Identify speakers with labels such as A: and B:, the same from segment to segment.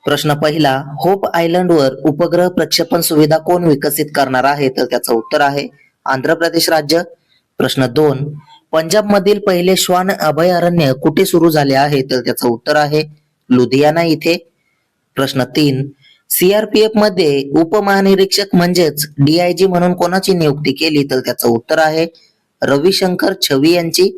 A: प्रश्न पहिला, होप आयलंडवर उपग्रह प्रक्षेपण सुविधा कोण विकसित करणार आहे? तर त्याचं उत्तर आहे आंध्र प्रदेश राज्य. प्रश्न 2, पंजाब मधील पहिले श्वान अभयारण्य कुठे सुरू झाले आहे? तर त्याचं उत्तर आहे लुधियाना इथे. प्रश्न 3, सीआरपीएफ मध्ये उपमहानिरीक्षक म्हणजेच डीआयजी म्हणून कोणाची नियुक्ती केली? तर त्याचं उत्तर आहे रविशंकर छवी यांची.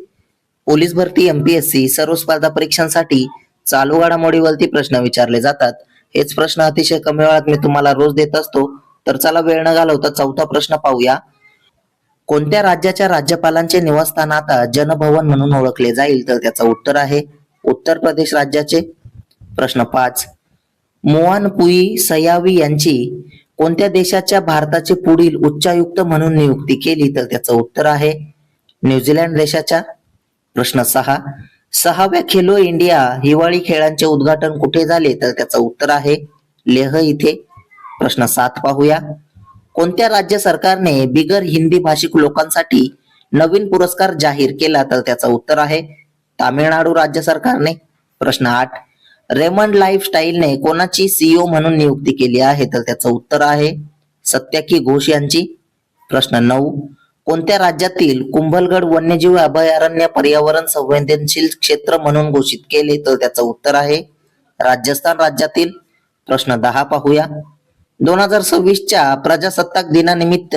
A: पोलीस भरती, एमपीएससी सर्व स्पर्धा परीक्षांसाठी चालू घडामोडीवरती प्रश्न विचारले जातात. हेच प्रश्न अतिशय कमी वेळात मी तुम्हाला रोज देत असतो. तर चला वेळ न घालवता चौथा प्रश्न पाहूया. कोणत्या राज्याच्या राज्यपालांचे निवासस्थान आता जनभवन म्हणून ओळखले जाईल? तर त्याचं उत्तर आहे उत्तर प्रदेश राज्याचे. प्रश्न 5, मोआन पुई सयावी यांची कोणत्या देशाच्या भारताचे पुढील उच्चायुक्त म्हणून नियुक्ती केली? तर त्याचं उत्तर आहे न्यूझीलंड देशाच्या. प्रश्न 6, 6व्या खेलो इंडिया हिवाळी खेळांचे उद्घाटन कुठे झाले? तर त्याचं उत्तर आहे लेह इथे. प्रश्न 7 पाहूया. कोणत्या राज्य सरकारने बिगर हिंदी भाषिक लोकांसाठी नवीन पुरस्कार जाहीर केला? तर त्याचं उत्तर आहे तामिळनाडू राज्य सरकारने. प्रश्न 8, रेमंड लाईफस्टाईलने कोणाची सीईओ म्हणून नियुक्ती केली आहे? तर त्याचं उत्तर आहे सत्याकी घोष यांची. प्रश्न 9, कोणत्या राज्यातील कुंभलगड वन्यजीव अभयारण्य पर्यावरण संवेदनशील क्षेत्र म्हणून घोषित केले? तर त्याचं उत्तर आहे राजस्थान राज्यातील. प्रश्न 10 पाहूया. 2026च्या प्रजासत्ताक दिनानिमित्त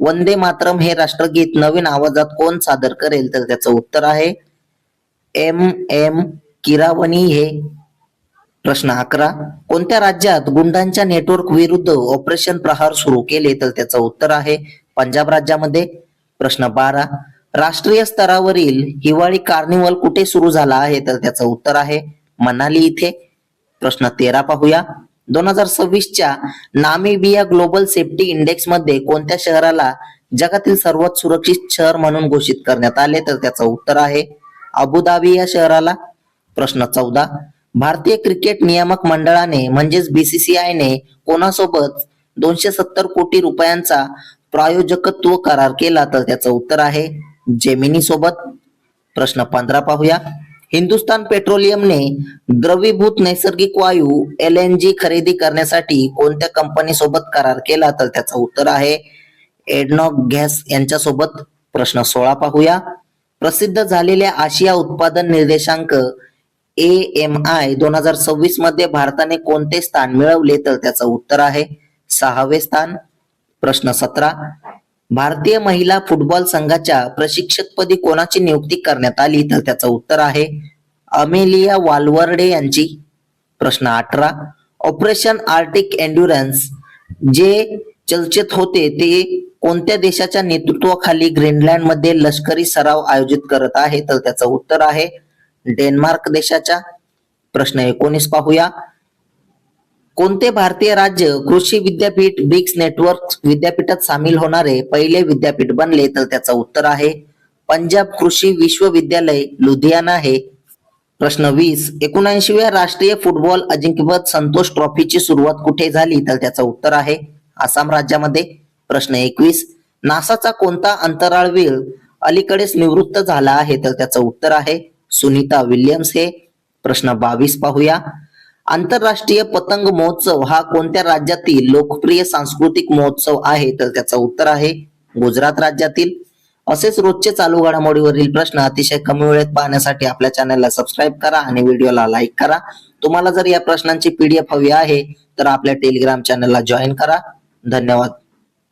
A: वंदे मातरम हे राष्ट्रगीत नवीन आवाजात कोण सादर करेल? तर त्याचं उत्तर आहे एम किरावणी हे. प्रश्न 11, कोणत्या राज्यात गुंडांच्या नेटवर्क विरुद्ध ऑपरेशन प्रहार सुरू केले? तर त्याचं उत्तर आहे पंजाब राज्यामध्ये. प्रश्न 12, राष्ट्रीय स्तरावरील हिवाळी कार्निवल कुठे सुरू झाला आहे? तर त्याचं उत्तर आहे मनाली इथे. प्रश्न 13 पाहूया. 2026च्या नामिबिया ग्लोबल सेफ्टी इंडेक्स मध्ये कोणत्या शहराला जगातील सर्वात सुरक्षित शहर म्हणून घोषित करण्यात आले? तर त्याचं उत्तर आहे अबुधाबी या शहराला. प्रश्न 14, भारतीय क्रिकेट नियामक मंडळाने म्हणजेच बीसीसीआयने कोणासोबत 270 कोटी रुपयांचा प्रायोजकत्व करार केला? तर त्याचं उत्तर आहे जेमिनी सोबत. प्रश्न 15 पाहूया. हिंदुस्तान पेट्रोलियमने द्रवीभूत नैसर्गिक वायू LNG खरेदी करण्यासाठी कोणत्या कंपनी सोबत करार केला? तर त्याचं उत्तर आहे एडनॉक गॅस यांच्यासोबत. प्रश्न 16 पाहूया. प्रसिद्ध झालेल्या आशिया उत्पादन निर्देशांक AMI 2026 मध्ये भारताने कोणते स्थान मिळवले? तर त्याचं उत्तर आहे 6वे स्थान. प्रश्न 17, भारतीय महिला फुटबॉल संघाच्या प्रशिक्षकपदी कोणाची नियुक्ती करण्यात आली? तर त्याचं उत्तर आहे अमेलिया वालवर्डे यांची. प्रश्न 18, ऑपरेशन आर्टिक एन्ड्युरन्स जे चर्चेत होते ते कोणत्या देशाच्या नेतृत्वाखाली ग्रीनलँड मध्ये लष्करी सराव आयोजित करत आहे? तर त्याचं उत्तर आहे डेन्मार्क देशाच्या. प्रश्न 19 पाहूया. कोणते भारतीय राज्य कृषी विद्यापीठ ब्रिक्स नेटवर्क विद्यापीठात सामील होणारे पहिले विद्यापीठ बनले? तर त्याचं उत्तर आहे पंजाब कृषी विश्वविद्यालय लुधियाना हे. प्रश्न 20, 79व्या राष्ट्रीय फुटबॉल अजिंक्यपद संतोष ट्रॉफीची सुरुवात कुठे झाली? तर त्याचं उत्तर आहे आसाम राज्यामध्ये. प्रश्न 21, नासाचा कोणता अंतराळवीर अलीकडेच निवृत्त झाला आहे? तर त्याचं उत्तर आहे सुनीता विल्यम्स हे. प्रश्न 22 पाहूया. आंतरराष्ट्रीय पतंग महोत्सव हा कोणत्या राज्यातील लोकप्रिय सांस्कृतिक महोत्सव आहे? तर त्याचं उत्तर आहे गुजरात राज्यातील. असेच रोजचे चालू घडामोडीवरील प्रश्न अतिशय कमी वेळेत पाहण्यासाठी आपल्या चॅनलला सबस्क्राईब करा आणि व्हिडिओला लाईक करा. तुम्हाला जर या प्रश्नांची PDF हवी आहे तर आपल्या टेलिग्राम चॅनलला जॉईन करा. धन्यवाद.